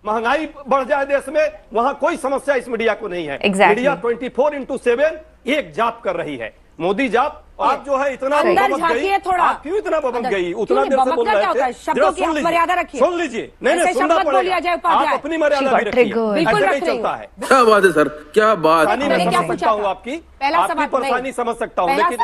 महंगाई बढ़ जाए देश में, वहां कोई समस्या इस मीडिया को नहीं है। मीडिया 24/7 एक जाप कर रही है, मोदी जाप। आप जो है इतना बबक गई, आप क्यों इतना बबक गई? उतना देर से बोल रहे थे, शब्दों की मर्यादा रखिए, सुन लीजिए। नहीं सुनना पड़ेगा, आप अपनी मर्यादा भी रखिए, ऐसे नहीं चलता है। क्या बात है सर, क्या बात। मैं समझ सकता हूँ आपकी परेशानी समझ सकता हूँ, लेकिन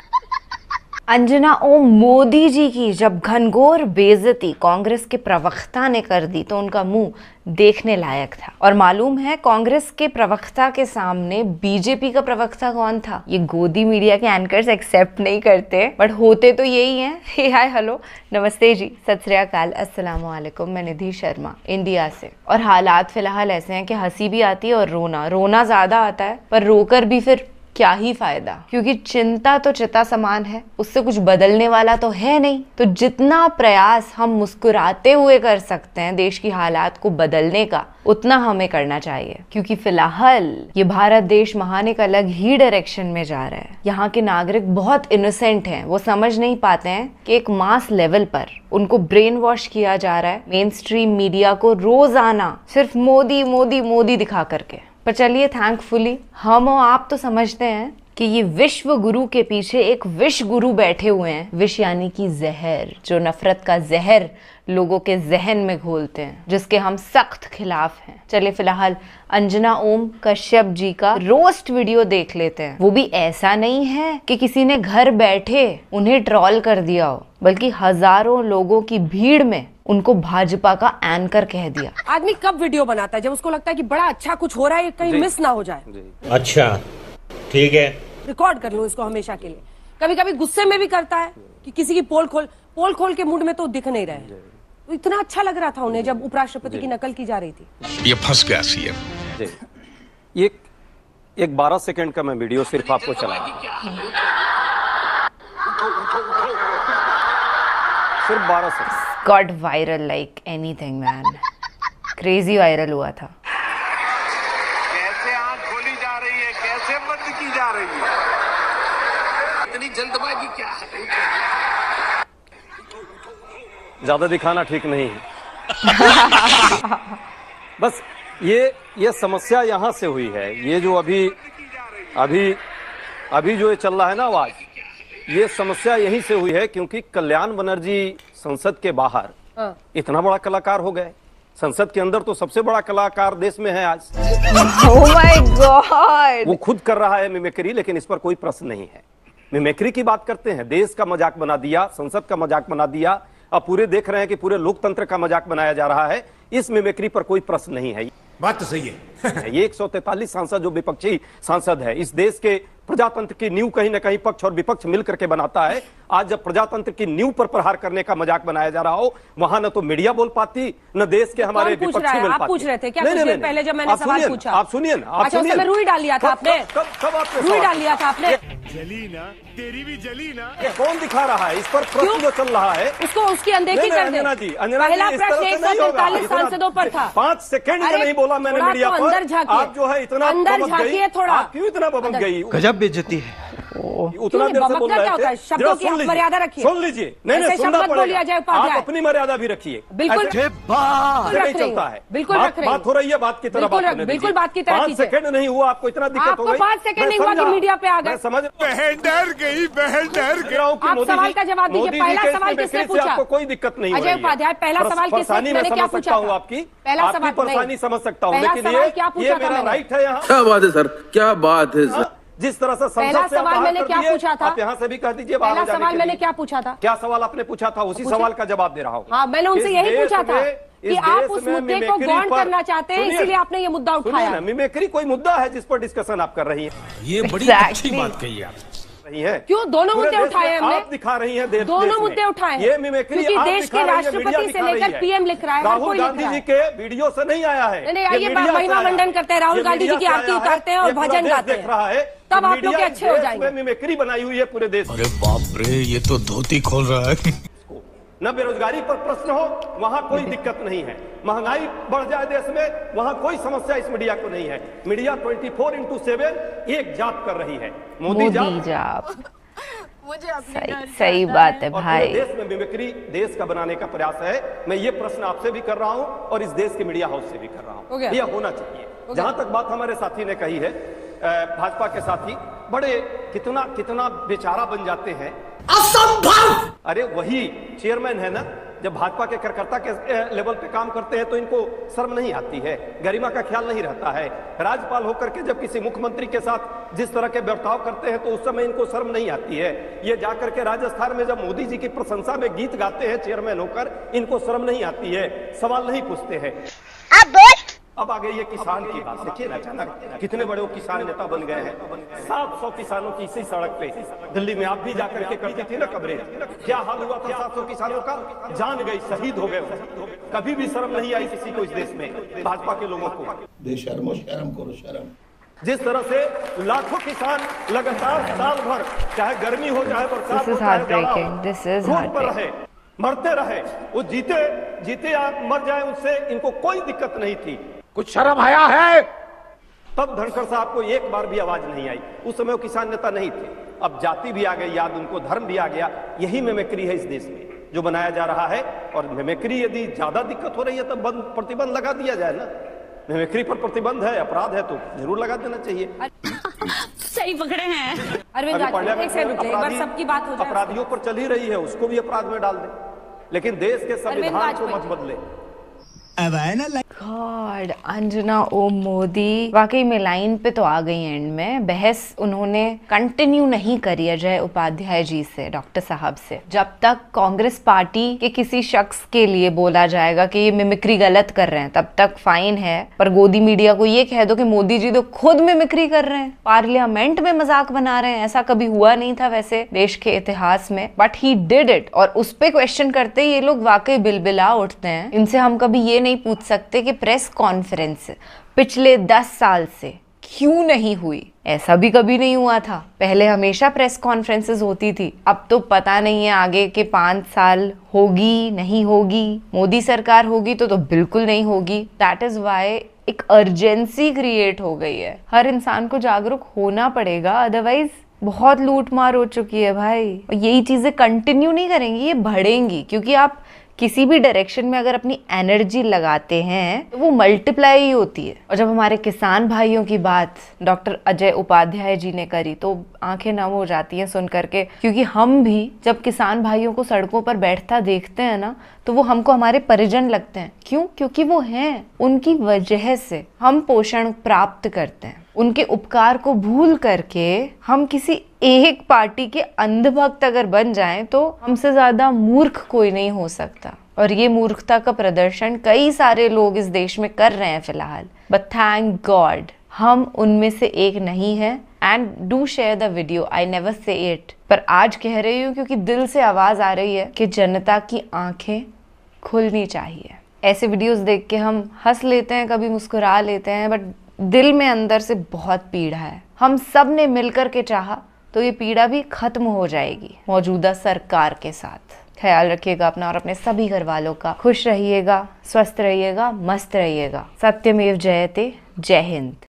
अंजना ओम मोदी जी की जब घनघोर बेइज्जती कांग्रेस के प्रवक्ता ने कर दी तो उनका मुंह देखने लायक था। और मालूम है कांग्रेस के प्रवक्ता के सामने बीजेपी का प्रवक्ता कौन था? ये गोदी मीडिया के एंकर्स एक्सेप्ट नहीं करते, बट होते तो यही हैं। हे हाय हेलो नमस्ते जी, सत श्री अकाल, अस्सलाम वालेकुम। मैं निधि शर्मा इंडिया से। और हालात फिलहाल ऐसे हैं कि हंसी भी आती है और रोना ज्यादा आता है, पर रोकर भी फिर क्या ही फायदा, क्योंकि चिंता तो चिता समान है, उससे कुछ बदलने वाला तो है नहीं। तो जितना प्रयास हम मुस्कुराते हुए कर सकते हैं देश की हालात को बदलने का, उतना हमें करना चाहिए, क्योंकि फिलहाल ये भारत देश महान एक अलग ही डायरेक्शन में जा रहा है। यहाँ के नागरिक बहुत इनोसेंट हैं, वो समझ नहीं पाते हैं कि एक मास लेवल पर उनको ब्रेन वॉश किया जा रहा है मेन स्ट्रीम मीडिया को रोजाना सिर्फ मोदी मोदी मोदी दिखा करके। पर चलिए, थैंकफुली हम और आप तो समझते हैं कि ये विश्व गुरु के पीछे एक विष गुरु बैठे हुए हैं। विष यानी कि जहर, जो नफरत का जहर लोगों के जहन में घोलते हैं, जिसके हम सख्त खिलाफ हैं। चलिए फिलहाल अंजना ओम कश्यप जी का रोस्ट वीडियो देख लेते हैं। वो भी ऐसा नहीं है कि किसी ने घर बैठे उन्हें ट्रोल कर दिया हो, बल्कि हजारों लोगों की भीड़ में उनको भाजपा का एंकर कह दिया। आदमी कब वीडियो बनाता है? जब उसको लगता है कि बड़ा अच्छा कुछ हो रहा है, कहीं मिस ना हो जाए। अच्छा ठीक है, रिकॉर्ड कर लो इसको हमेशा के लिए। कभी कभी गुस्से में भी करता है कि किसी की पोल खोल के मूड में तो दिख नहीं रहे। तो इतना अच्छा लग रहा था उन्हें जब उपराष्ट्रपति की नकल की जा रही थी। ये फंस गया सीएम। एक 12 सेकंड का मैं वीडियो सिर्फ आपको चला, सिर्फ 12 second. Got viral like anything man, crazy viral हुआ था। कैसे आंख खोली जा रही है, कैसे बंद की जा रही है, इतनी जल्दबाजी क्या है? ज्यादा दिखाना ठीक नहीं है। बस ये समस्या यहां से हुई है। ये जो अभी जो ये चल रहा है ना आवाज, ये समस्या यहीं से हुई है, क्योंकि कल्याण बनर्जी संसद के बाहर इतना बड़ा कलाकार हो गए। संसद के अंदर तो सबसे बड़ा कलाकार देश में है आज। Oh my God! वो खुद कर रहा है मिमिक्री, लेकिन इस पर कोई प्रश्न नहीं है। मिमिक्री की बात करते हैं, देश का मजाक बना दिया, संसद का मजाक बना दिया। अब पूरे देख रहे हैं कि पूरे लोकतंत्र का मजाक बनाया जा रहा है। इस मिमिक्री पर कोई प्रश्न नहीं है। बात तो सही है। ये 143 सांसद जो विपक्षी सांसद है, इस देश के प्रजातंत्र की नींव कहीं ना कहीं पक्ष और विपक्ष मिलकर के बनाता है। आज जब प्रजातंत्र की नींव पर प्रहार करने का मजाक बनाया जा रहा हो, वहां न तो मीडिया बोल पाती, न देश के हमारे विपक्षी मिल पाते। आप पूछ रहे थे क्या? नहीं, पहले जब मैंने सवाल पूछा, आप सुनिए ना, आप सुनिए। अच्छा, रुई डाल लिया था आपने? कब आपने रुई डाल लिया था आपने? जली ना, तेरी भी जली ना। ये कौन दिखा रहा है? इस पर प्रश्न जो चल रहा है उसको उसकी अनदेखी कर दे। अंजना जी, पहला प्रश्न 143 सांसदों पर था। 5 सेकंड में नहीं बोला मैंने मीडिया पर। आप जो है इतना अंदर झांकिए थोड़ा। आप क्यों इतना बबक गई? गजब बेइज्जती है। उतना देर से बोल रहे थे, शब्दों की मर्यादा रखिए, सुन लीजिए। नहीं सुनना पड़ेगा, आप अपनी मर्यादा भी रखिए। बिल्कुल नहीं चलता है। बिल्कुल बात हो रही है, बात की तरह बात होने दीजिए। बिल्कुल बात की तरह 5 सेकंड नहीं हुआ, आपको इतना दिक्कत हो गई। 5 सेकंड नहीं हुआ कि मीडिया पे आ गए। समझ बहन डर गई, बहन डर गई। आप सवाल का जवाब दीजिए। पहला सवाल किसने पूछा? आपको कोई दिक्कत नहीं अजय उपाध्याय, पहला सवाल किसने? मैंने क्या पूछा था? आपकी पहला सवाल परेशानी समझ सकता हूँ, पहला लेकिन सवाल क्या ये पूछा था मेरा मैंने? राइट है यहाँ। क्या बात है सर, क्या बात है सर। जिस तरह से पहला सवाल मैंने क्या पूछा था? आप यहाँ से भी कह दीजिए। पहला सवाल मैंने क्या पूछा था? क्या सवाल आपने पूछा था? उसी सवाल का जवाब दे रहा हूँ। हाँ, मैंने उनसे यही पूछा था कि आप उस मुद्दे को गौण करना चाहते हैं, इसीलिए आपने ये मुद्दा उठाया। मिमिक्री कोई मुद्दा है जिस पर डिस्कशन आप कर रही हैं? ये बड़ी अच्छी बात कही आप। क्यों? दोनों मुद्दे उठाए हमने। आप दिखा रही हैं, दोनों मुद्दे उठाए हैं। ये मिमिक्री क्योंकि देश के राष्ट्रपति से लेकर पीएम लिख रहा है, राहुल गांधी जी के वीडियो से नहीं आया है। नहीं, आइए महिमा मंडन करते हैं, राहुल गांधी जी की आरती उतारते हैं और भजन गाते हैं, तब आप लोग अच्छे हो जाएंगे। मिमिक्री बनाई हुई है पूरे देश। अरे बाप रे, ये तो धोती खोल रहा है। न बेरोजगारी पर प्रश्न हो, वहां कोई दिक्कत नहीं है। महंगाई बढ़ जाए देश में, वहां कोई समस्या इस मीडिया को नहीं है। मीडिया 24/7 एक जाप कर रही है, मोदी जाप। मुझे अपने घर सही जाना बात है और पूरे भाई। देश में मिमिक्री देश का बनाने का प्रयास है। मैं ये प्रश्न आपसे भी कर रहा हूं और इस देश के मीडिया हाउस से भी कर रहा हो हूं, गया। यह होना चाहिए। जहां तक बात हमारे साथी ने कही है, भाजपा के साथी बड़े कितना कितना बेचारा बन जाते हैं, असंभव। अरे वही चेयरमैन है ना, जब भाजपा के कार्यकर्ता के लेवल पे काम करते हैं तो इनको शर्म नहीं आती है, गरिमा का ख्याल नहीं रहता है। राज्यपाल होकर के जब किसी मुख्यमंत्री के साथ जिस तरह के बर्ताव करते हैं तो उस समय इनको शर्म नहीं आती है। ये जाकर के राजस्थान में जब मोदी जी की प्रशंसा में गीत गाते हैं चेयरमैन होकर, इनको शर्म नहीं आती है, सवाल नहीं पूछते हैं। अब आ गई ये किसान की बात। देखिए ना, अचानक कितने बड़े वो किसान नेता बन गए हैं। 700 किसानों की इसी सड़क पे दिल्ली में आप भी जाकर के करती थी ना कवरेज, क्या हाल हुआ था 700 किसानों का, जान गई, शहीद हो गए। कभी भी शर्म नहीं आई किसी को इस देश में, भाजपा के लोगों को। बेशर्मो शर्म करो शर्म। जिस तरह से लाखों किसान लगातार साल भर, चाहे गर्मी हो चाहे बरसात हो, This is चाहे जाड़ा heartbreaking. हो, This is रोड पर heartbreaking. रहे, मरते रहे, वो जीते या मर जाए, उससे इनको कोई दिक्कत नहीं थी। कुछ शर्म आया है? तब धनखड़ साहब को एक बार भी आवाज नहीं आई। उस समय वो किसान नेता नहीं थे। अब जाति भी आ गई याद, उनको धर्म भी आ गया। यही मिमिक्री है इस देश में जो बनाया जा रहा है। और मिमिक्री यदि ज्यादा दिक्कत हो रही है तो प्रतिबंध लगा दिया जाए ना। मिमिक्री पर प्रतिबंध है, अपराध है तो जरूर लगा देना चाहिए। सही पकड़े हैं। अरविंद अभी राजपूत, पार्लियामेंट एक सेकंड रुकिए, एक बार अपराधी- सबकी बात हो जाए। अपराधियों पर चल ही रही है, उसको भी अपराध में डाल दे, लेकिन देश के संविधान को राजपूत मत बदले। गॉड, अंजना ओम मोदी वाकई में लाइन पे तो आ गई एंड में। बहस उन्होंने कंटिन्यू नहीं करी अजय उपाध्याय जी से, डॉक्टर साहब से। जब तक कांग्रेस पार्टी के किसी शख्स के लिए बोला जाएगा कि ये मिमिक्री गलत कर रहे हैं तब तक फाइन है, पर गोदी मीडिया को ये कह दो कि मोदी जी तो खुद मिमिक्री कर रहे हैं, पार्लियामेंट में मजाक बना रहे हैं, ऐसा कभी हुआ नहीं था वैसे देश के इतिहास में, बट ही डिड इट। और उस पे क्वेश्चन करते ये लोग वाकई बिलबिला उठते हैं। इनसे हम कभी ये नहीं पूछ सकते कि प्रेस कॉन्फ्रेंस पिछले 10 साल से क्यों नहीं हुई। ऐसा भी कभी नहीं हुआ था, पहले हमेशा प्रेस कॉन्फ्रेंसेस होती थी। अब तो पता नहीं है आगे के 5 साल होगी नहीं होगी। मोदी सरकार होगी तो बिल्कुल नहीं होगी। दैट इज वाई एक अर्जेंसी क्रिएट हो गई है। हर इंसान को जागरूक होना पड़ेगा, अदरवाइज बहुत लूट मार हो चुकी है भाई। यही चीजें कंटिन्यू नहीं करेंगी, ये बढ़ेंगी, क्योंकि आप किसी भी डायरेक्शन में अगर अपनी एनर्जी लगाते हैं तो वो मल्टीप्लाई ही होती है। और जब हमारे किसान भाइयों की बात डॉक्टर अजय उपाध्याय जी ने करी तो आंखें नम हो जाती हैं सुन करके, क्योंकि हम भी जब किसान भाइयों को सड़कों पर बैठता देखते हैं ना तो वो हमको हमारे परिजन लगते हैं। क्यों? क्योंकि वो हैं, उनकी वजह से हम पोषण प्राप्त करते हैं। उनके उपकार को भूल करके हम किसी एक पार्टी के अंधभक्त अगर बन जाएं तो हमसे ज्यादा मूर्ख कोई नहीं हो सकता। और ये मूर्खता का प्रदर्शन कई सारे लोग इस देश में कर रहे हैं फिलहाल, बट थैंक गॉड हम उनमें से एक नहीं है। And do share the video, I never say it, पर आज कह रही हूँ क्योंकि दिल से आवाज आ रही है कि जनता की आंखें खुलनी चाहिए। ऐसे वीडियोस देख के हम हंस लेते हैं, कभी मुस्कुरा लेते हैं, बट दिल में अंदर से बहुत पीड़ा है। हम सब ने मिलकर के चाहा तो ये पीड़ा भी खत्म हो जाएगी मौजूदा सरकार के साथ। ख्याल रखिएगा अपना और अपने सभी घर वालों का। खुश रहिएगा, स्वस्थ रहिएगा, मस्त रहिएगा। सत्यमेव जयते। जय हिंद।